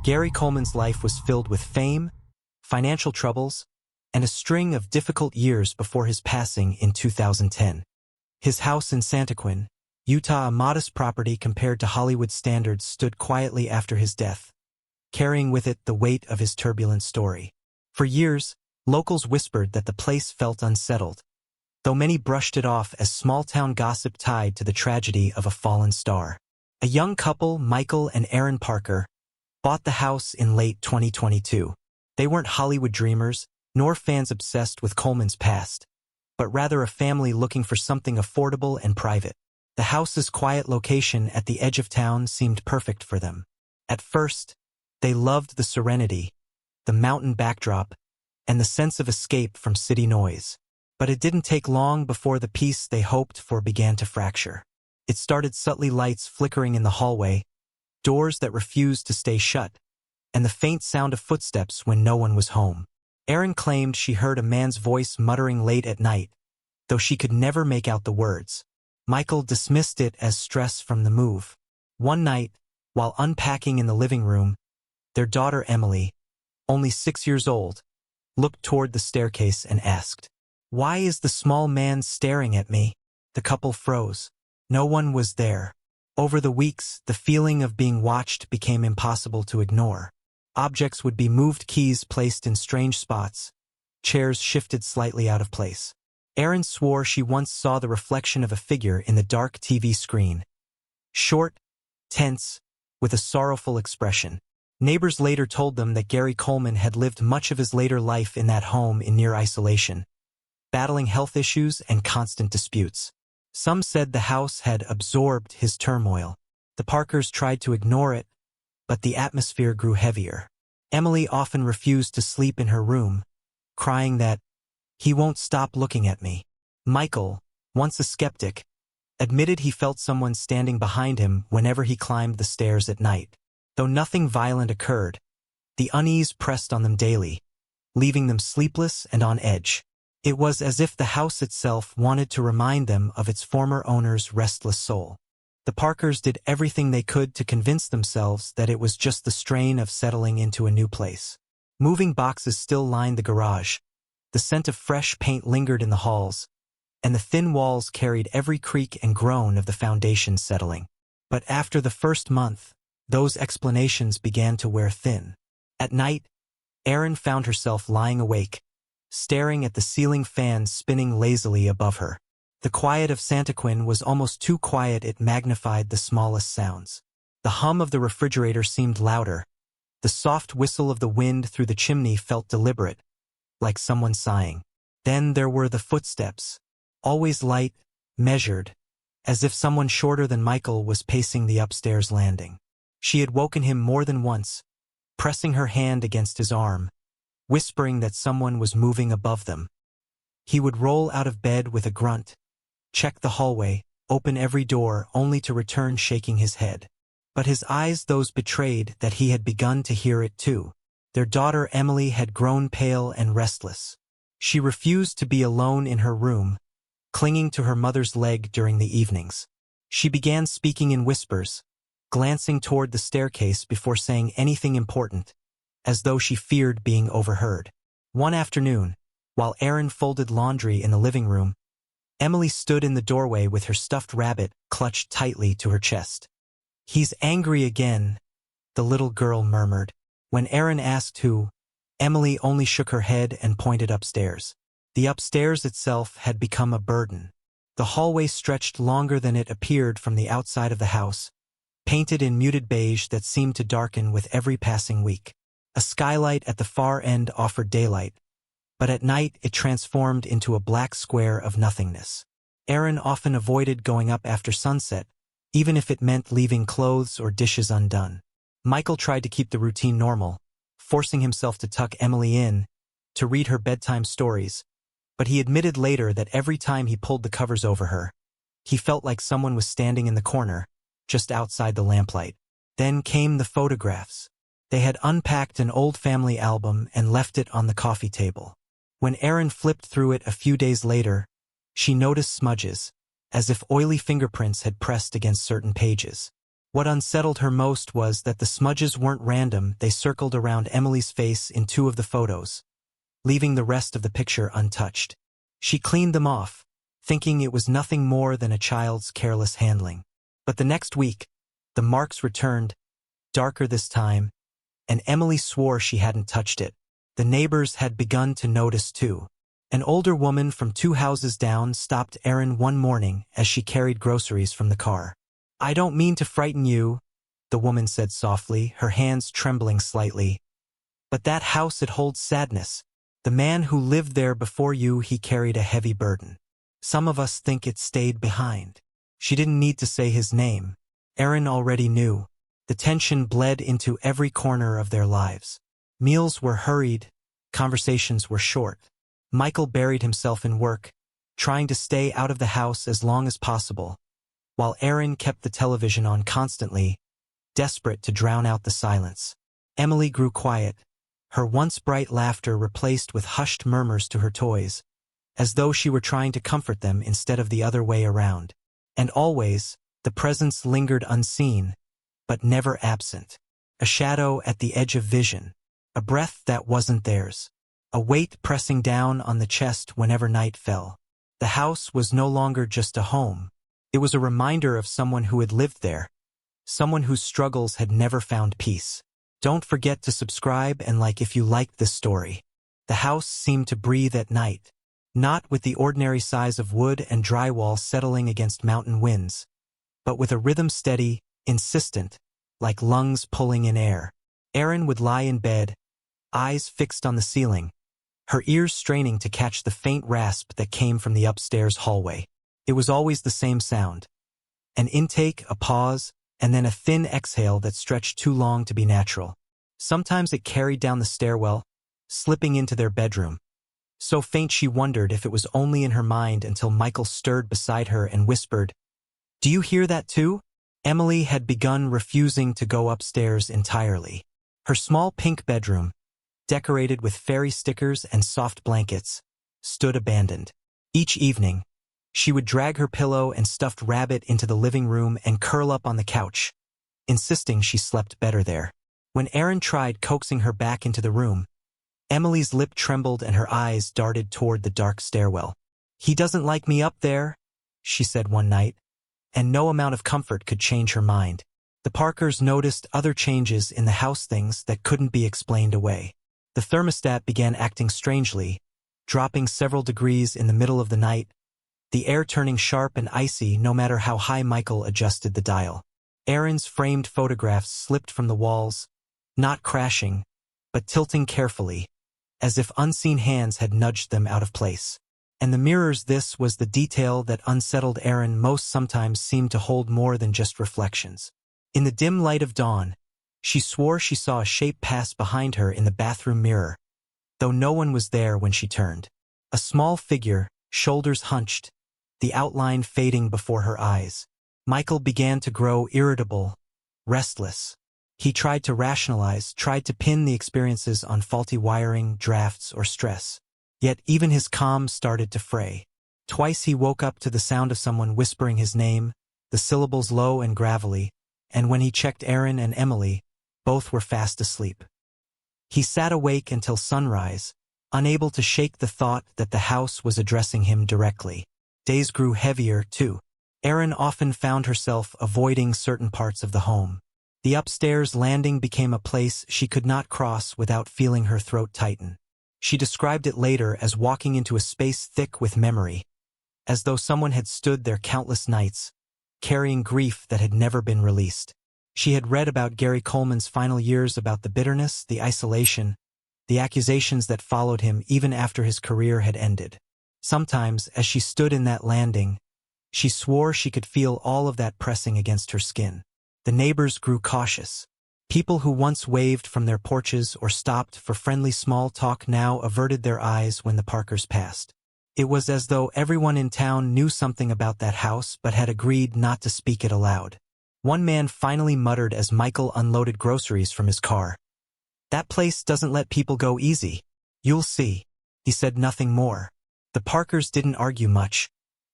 Gary Coleman's life was filled with fame, financial troubles, and a string of difficult years before his passing in 2010. His house in Santaquin, Utah, a modest property compared to Hollywood standards, stood quietly after his death, carrying with it the weight of his turbulent story. For years, locals whispered that the place felt unsettled, though many brushed it off as small-town gossip tied to the tragedy of a fallen star. A young couple, Michael and Erin Parker, bought the house in late 2022. They weren't Hollywood dreamers, nor fans obsessed with Coleman's past, but rather a family looking for something affordable and private. The house's quiet location at the edge of town seemed perfect for them. At first, they loved the serenity, the mountain backdrop, and the sense of escape from city noise. But it didn't take long before the peace they hoped for began to fracture. It started subtly, lights flickering in the hallway, doors that refused to stay shut, and the faint sound of footsteps when no one was home. Erin claimed she heard a man's voice muttering late at night, though she could never make out the words. Michael dismissed it as stress from the move. One night, while unpacking in the living room, their daughter Emily, only 6 years old, looked toward the staircase and asked, "Why is the small man staring at me?" The couple froze. No one was there. Over the weeks, the feeling of being watched became impossible to ignore. Objects would be moved, keys placed in strange spots, chairs shifted slightly out of place. Erin swore she once saw the reflection of a figure in the dark TV screen. Short, tense, with a sorrowful expression. Neighbors later told them that Gary Coleman had lived much of his later life in that home in near isolation, battling health issues and constant disputes. Some said the house had absorbed his turmoil. The Parkers tried to ignore it, but the atmosphere grew heavier. Emily often refused to sleep in her room, crying that, "He won't stop looking at me." Michael, once a skeptic, admitted he felt someone standing behind him whenever he climbed the stairs at night. Though nothing violent occurred, the unease pressed on them daily, leaving them sleepless and on edge. It was as if the house itself wanted to remind them of its former owner's restless soul. The Parkers did everything they could to convince themselves that it was just the strain of settling into a new place. Moving boxes still lined the garage, the scent of fresh paint lingered in the halls, and the thin walls carried every creak and groan of the foundation settling. But after the first month, those explanations began to wear thin. At night, Erin found herself lying awake, staring at the ceiling fan spinning lazily above her. The quiet of Santaquin was almost too quiet, it magnified the smallest sounds. The hum of the refrigerator seemed louder. The soft whistle of the wind through the chimney felt deliberate, like someone sighing. Then there were the footsteps, always light, measured, as if someone shorter than Michael was pacing the upstairs landing. She had woken him more than once, pressing her hand against his arm, whispering that someone was moving above them. He would roll out of bed with a grunt, check the hallway, open every door, only to return shaking his head. But his eyes, those betrayed that he had begun to hear it too. Their daughter Emily had grown pale and restless. She refused to be alone in her room, clinging to her mother's leg during the evenings. She began speaking in whispers, glancing toward the staircase before saying anything important, as though she feared being overheard. One afternoon, while Erin folded laundry in the living room, Emily stood in the doorway with her stuffed rabbit clutched tightly to her chest. "He's angry again," the little girl murmured. When Erin asked who, Emily only shook her head and pointed upstairs. The upstairs itself had become a burden. The hallway stretched longer than it appeared from the outside of the house, painted in muted beige that seemed to darken with every passing week. A skylight at the far end offered daylight, but at night it transformed into a black square of nothingness. Erin often avoided going up after sunset, even if it meant leaving clothes or dishes undone. Michael tried to keep the routine normal, forcing himself to tuck Emily in, to read her bedtime stories, but he admitted later that every time he pulled the covers over her, he felt like someone was standing in the corner, just outside the lamplight. Then came the photographs. They had unpacked an old family album and left it on the coffee table. When Erin flipped through it a few days later, she noticed smudges, as if oily fingerprints had pressed against certain pages. What unsettled her most was that the smudges weren't random, they circled around Emily's face in 2 of the photos, leaving the rest of the picture untouched. She cleaned them off, thinking it was nothing more than a child's careless handling. But the next week, the marks returned, darker this time, and Emily swore she hadn't touched it. The neighbors had begun to notice too. An older woman from 2 houses down stopped Erin one morning as she carried groceries from the car. "I don't mean to frighten you," the woman said softly, her hands trembling slightly. "But that house, it holds sadness. The man who lived there before you, he carried a heavy burden. Some of us think it stayed behind." She didn't need to say his name. Erin already knew. The tension bled into every corner of their lives. Meals were hurried, conversations were short. Michael buried himself in work, trying to stay out of the house as long as possible, while Erin kept the television on constantly, desperate to drown out the silence. Emily grew quiet, her once bright laughter replaced with hushed murmurs to her toys, as though she were trying to comfort them instead of the other way around. And always, the presence lingered unseen, but never absent. A shadow at the edge of vision, a breath that wasn't theirs, a weight pressing down on the chest whenever night fell. The house was no longer just a home. It was a reminder of someone who had lived there, someone whose struggles had never found peace. Don't forget to subscribe and like if you liked this story. The house seemed to breathe at night, not with the ordinary sighs of wood and drywall settling against mountain winds, but with a rhythm steady, insistent, like lungs pulling in air. Erin would lie in bed, eyes fixed on the ceiling, her ears straining to catch the faint rasp that came from the upstairs hallway. It was always the same sound. An intake, a pause, and then a thin exhale that stretched too long to be natural. Sometimes it carried down the stairwell, slipping into their bedroom. So faint she wondered if it was only in her mind until Michael stirred beside her and whispered, "Do you hear that too?" Emily had begun refusing to go upstairs entirely. Her small pink bedroom, decorated with fairy stickers and soft blankets, stood abandoned. Each evening, she would drag her pillow and stuffed rabbit into the living room and curl up on the couch, insisting she slept better there. When Erin tried coaxing her back into the room, Emily's lip trembled and her eyes darted toward the dark stairwell. "He doesn't like me up there," she said one night, and no amount of comfort could change her mind. The Parkers noticed other changes in the house, things that couldn't be explained away. The thermostat began acting strangely, dropping several degrees in the middle of the night, the air turning sharp and icy no matter how high Michael adjusted the dial. Erin's framed photographs slipped from the walls, not crashing, but tilting carefully, as if unseen hands had nudged them out of place. And the mirrors, this was the detail that unsettled Erin most. Sometimes seemed to hold more than just reflections. In the dim light of dawn, she swore she saw a shape pass behind her in the bathroom mirror, though no one was there when she turned. A small figure, shoulders hunched, the outline fading before her eyes. Michael began to grow irritable, restless. He tried to rationalize, tried to pin the experiences on faulty wiring, drafts, or stress. Yet even his calm started to fray. Twice he woke up to the sound of someone whispering his name, the syllables low and gravelly, and when he checked Erin and Emily, both were fast asleep. He sat awake until sunrise, unable to shake the thought that the house was addressing him directly. Days grew heavier, too. Erin often found herself avoiding certain parts of the home. The upstairs landing became a place she could not cross without feeling her throat tighten. She described it later as walking into a space thick with memory, as though someone had stood there countless nights, carrying grief that had never been released. She had read about Gary Coleman's final years, about the bitterness, the isolation, the accusations that followed him even after his career had ended. Sometimes, as she stood in that landing, she swore she could feel all of that pressing against her skin. The neighbors grew cautious. People who once waved from their porches or stopped for friendly small talk now averted their eyes when the Parkers passed. It was as though everyone in town knew something about that house but had agreed not to speak it aloud. One man finally muttered as Michael unloaded groceries from his car. "That place doesn't let people go easy. You'll see." He said nothing more. The Parkers didn't argue much,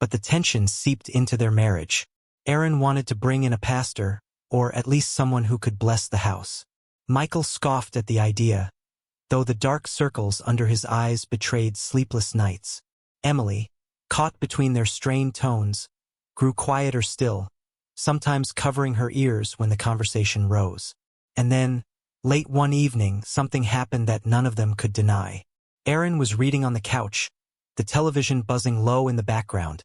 but the tension seeped into their marriage. Erin wanted to bring in a pastor, or at least someone who could bless the house. Michael scoffed at the idea, though the dark circles under his eyes betrayed sleepless nights. Emily, caught between their strained tones, grew quieter still, sometimes covering her ears when the conversation rose. And then, late one evening, something happened that none of them could deny. Erin was reading on the couch, the television buzzing low in the background,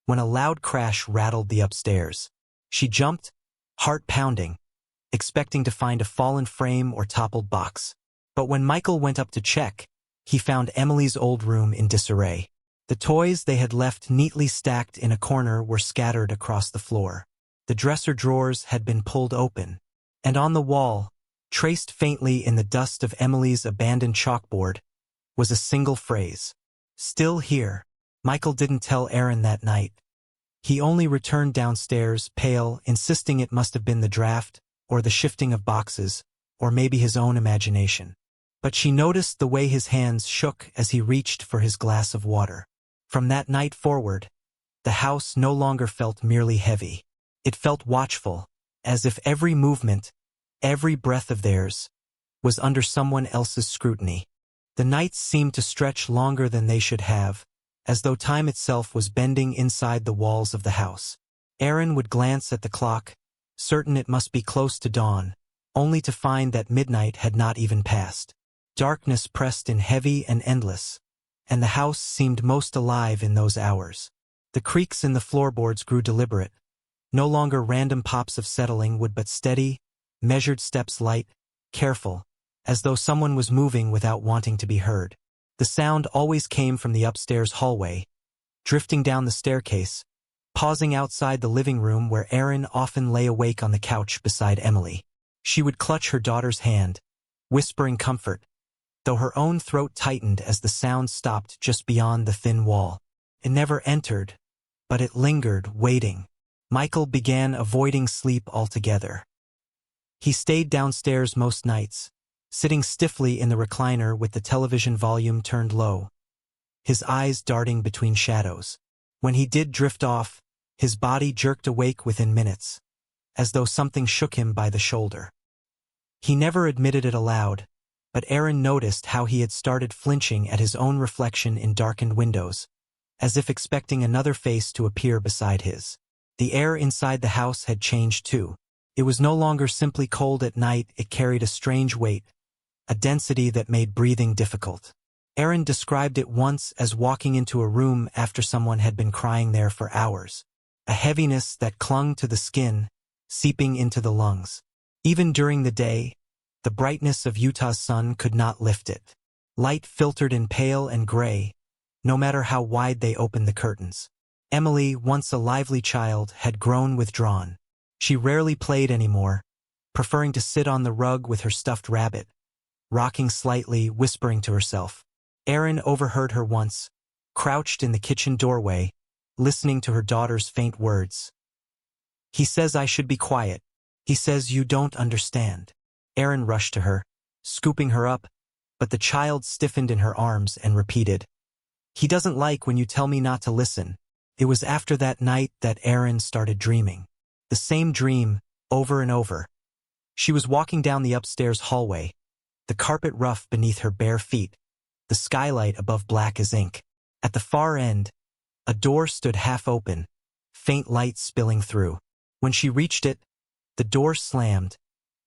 when a loud crash rattled the upstairs. She jumped, heart pounding, expecting to find a fallen frame or toppled box. But when Michael went up to check, he found Emily's old room in disarray. The toys they had left neatly stacked in a corner were scattered across the floor. The dresser drawers had been pulled open, and on the wall, traced faintly in the dust of Emily's abandoned chalkboard, was a single phrase. "Still here." Michael didn't tell Erin that night. He only returned downstairs, pale, insisting it must have been the draft, or the shifting of boxes, or maybe his own imagination. But she noticed the way his hands shook as he reached for his glass of water. From that night forward, the house no longer felt merely heavy. It felt watchful, as if every movement, every breath of theirs, was under someone else's scrutiny. The nights seemed to stretch longer than they should have, as though time itself was bending inside the walls of the house. Erin would glance at the clock, certain it must be close to dawn, only to find that midnight had not even passed. Darkness pressed in heavy and endless, and the house seemed most alive in those hours. The creaks in the floorboards grew deliberate, no longer random pops of settling wood but steady, measured steps, light, careful, as though someone was moving without wanting to be heard. The sound always came from the upstairs hallway, drifting down the staircase, pausing outside the living room where Erin often lay awake on the couch beside Emily. She would clutch her daughter's hand, whispering comfort, though her own throat tightened as the sound stopped just beyond the thin wall. It never entered, but it lingered, waiting. Michael began avoiding sleep altogether. He stayed downstairs most nights, sitting stiffly in the recliner with the television volume turned low, his eyes darting between shadows. When he did drift off, his body jerked awake within minutes, as though something shook him by the shoulder. He never admitted it aloud, but Erin noticed how he had started flinching at his own reflection in darkened windows, as if expecting another face to appear beside his. The air inside the house had changed too. It was no longer simply cold at night, it carried a strange weight, a density that made breathing difficult. Erin described it once as walking into a room after someone had been crying there for hours, a heaviness that clung to the skin, seeping into the lungs. Even during the day, the brightness of Utah's sun could not lift it. Light filtered in pale and gray, no matter how wide they opened the curtains. Emily, once a lively child, had grown withdrawn. She rarely played anymore, preferring to sit on the rug with her stuffed rabbit, rocking slightly, whispering to herself. Erin overheard her once, crouched in the kitchen doorway, listening to her daughter's faint words. "He says I should be quiet. He says you don't understand." Erin rushed to her, scooping her up, but the child stiffened in her arms and repeated, "He doesn't like when you tell me not to listen." It was after that night that Erin started dreaming. The same dream, over and over. She was walking down the upstairs hallway, the carpet rough beneath her bare feet, the skylight above black as ink. At the far end, a door stood half open, faint light spilling through. When she reached it, the door slammed,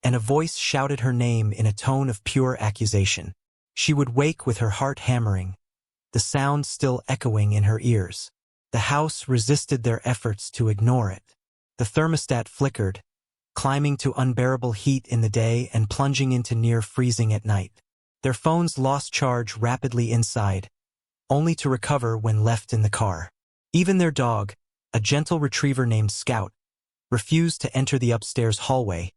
and a voice shouted her name in a tone of pure accusation. She would wake with her heart hammering, the sound still echoing in her ears. The house resisted their efforts to ignore it. The thermostat flickered, climbing to unbearable heat in the day and plunging into near freezing at night. Their phones lost charge rapidly inside, only to recover when left in the car. Even their dog, a gentle retriever named Scout, refused to enter the upstairs hallway,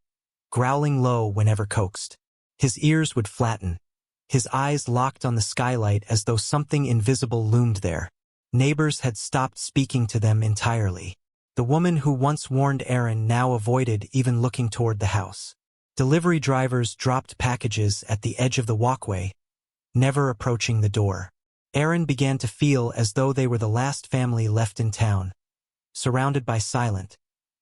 growling low whenever coaxed. His ears would flatten, his eyes locked on the skylight as though something invisible loomed there. Neighbors had stopped speaking to them entirely. The woman who once warned Erin now avoided even looking toward the house. Delivery drivers dropped packages at the edge of the walkway, never approaching the door. Erin began to feel as though they were the last family left in town, surrounded by silent,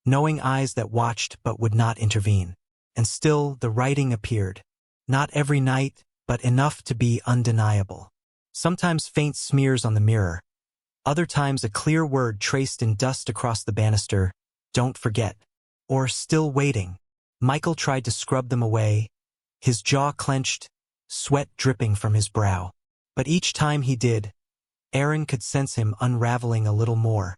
knowing eyes that watched but would not intervene. And still the writing appeared. Not every night, but enough to be undeniable. Sometimes faint smears on the mirror. Other times a clear word traced in dust across the banister, "Don't forget." Or "Still waiting." Michael tried to scrub them away, his jaw clenched, sweat dripping from his brow. But each time he did, Aaron could sense him unraveling a little more,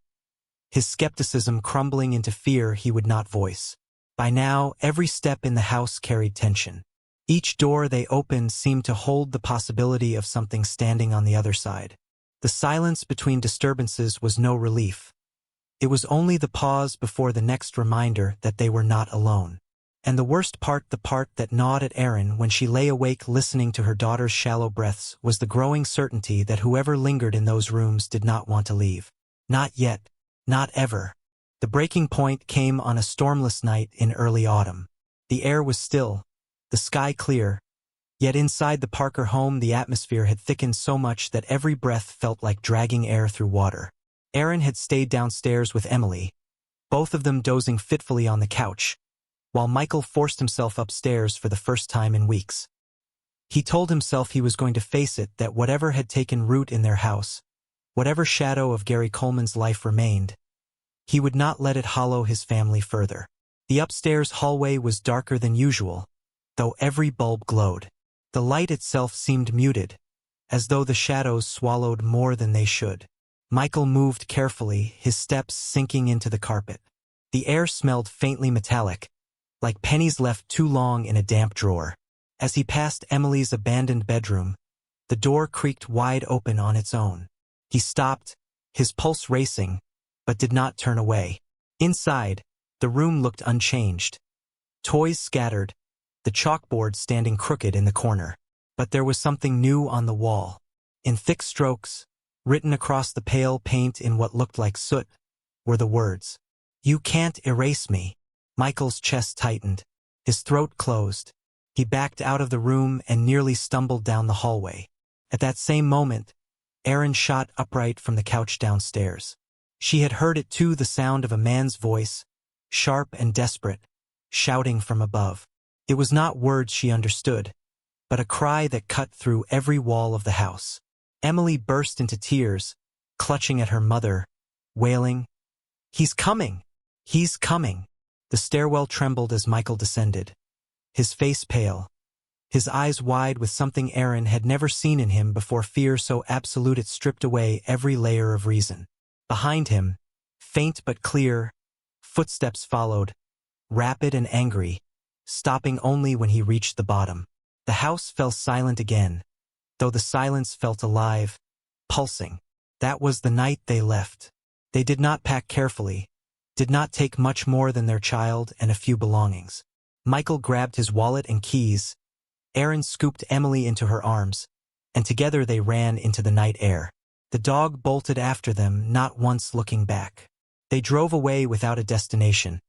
his skepticism crumbling into fear he would not voice. By now, every step in the house carried tension. Each door they opened seemed to hold the possibility of something standing on the other side. The silence between disturbances was no relief. It was only the pause before the next reminder that they were not alone. And the worst part, the part that gnawed at Erin when she lay awake listening to her daughter's shallow breaths, was the growing certainty that whoever lingered in those rooms did not want to leave. Not yet. Not ever. The breaking point came on a stormless night in early autumn. The air was still, the sky clear, yet inside the Parker home the atmosphere had thickened so much that every breath felt like dragging air through water. Aaron had stayed downstairs with Emily, both of them dozing fitfully on the couch, while Michael forced himself upstairs for the first time in weeks. He told himself he was going to face it, that whatever had taken root in their house, whatever shadow of Gary Coleman's life remained, he would not let it hollow his family further. The upstairs hallway was darker than usual, though every bulb glowed. The light itself seemed muted, as though the shadows swallowed more than they should. Michael moved carefully, his steps sinking into the carpet. The air smelled faintly metallic, like pennies left too long in a damp drawer. As he passed Emily's abandoned bedroom, the door creaked wide open on its own. He stopped, his pulse racing, but did not turn away. Inside, the room looked unchanged. Toys scattered, the chalkboard standing crooked in the corner. But there was something new on the wall. In thick strokes, written across the pale paint in what looked like soot, were the words, "You can't erase me." Michael's chest tightened, his throat closed. He backed out of the room and nearly stumbled down the hallway. At that same moment, Erin shot upright from the couch downstairs. She had heard it too, the sound of a man's voice, sharp and desperate, shouting from above. It was not words she understood, but a cry that cut through every wall of the house. Emily burst into tears, clutching at her mother, wailing, "He's coming! He's coming!" The stairwell trembled as Michael descended, his face pale, his eyes wide with something Erin had never seen in him before, fear so absolute it stripped away every layer of reason. Behind him, faint but clear, footsteps followed, rapid and angry, stopping only when he reached the bottom. The house fell silent again, though the silence felt alive, pulsing. That was the night they left. They did not pack carefully, did not take much more than their child and a few belongings. Michael grabbed his wallet and keys. Erin scooped Emily into her arms, and together they ran into the night air. The dog bolted after them, not once looking back. They drove away without a destination,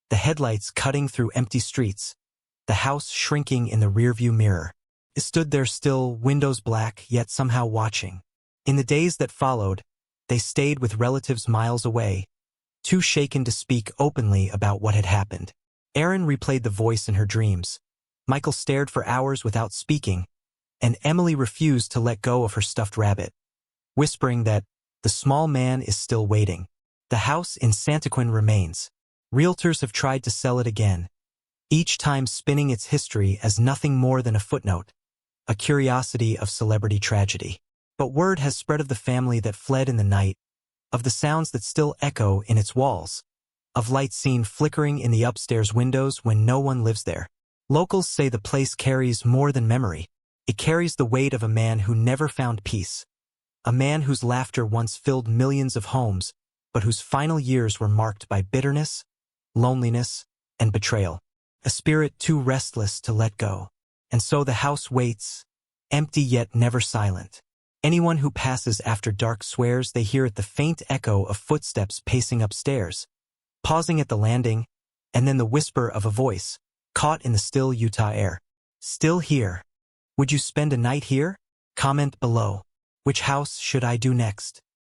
the headlights cutting through empty streets, the house shrinking in the rearview mirror. It stood there still, windows black, yet somehow watching. In the days that followed, they stayed with relatives miles away, too shaken to speak openly about what had happened. Erin replayed the voice in her dreams. Michael stared for hours without speaking, and Emily refused to let go of her stuffed rabbit, whispering that the small man is still waiting. The house in Santaquin remains. Realtors have tried to sell it again, each time spinning its history as nothing more than a footnote, a curiosity of celebrity tragedy. But word has spread of the family that fled in the night, of the sounds that still echo in its walls, of lights seen flickering in the upstairs windows when no one lives there. Locals say the place carries more than memory. It carries the weight of a man who never found peace, a man whose laughter once filled millions of homes, but whose final years were marked by bitterness, loneliness, and betrayal. A spirit too restless to let go. And so the house waits, empty yet never silent. Anyone who passes after dark swears they hear the faint echo of footsteps pacing upstairs, pausing at the landing, and then the whisper of a voice, caught in the still Utah air. Still here. Would you spend a night here? Comment below. Which house should I do next?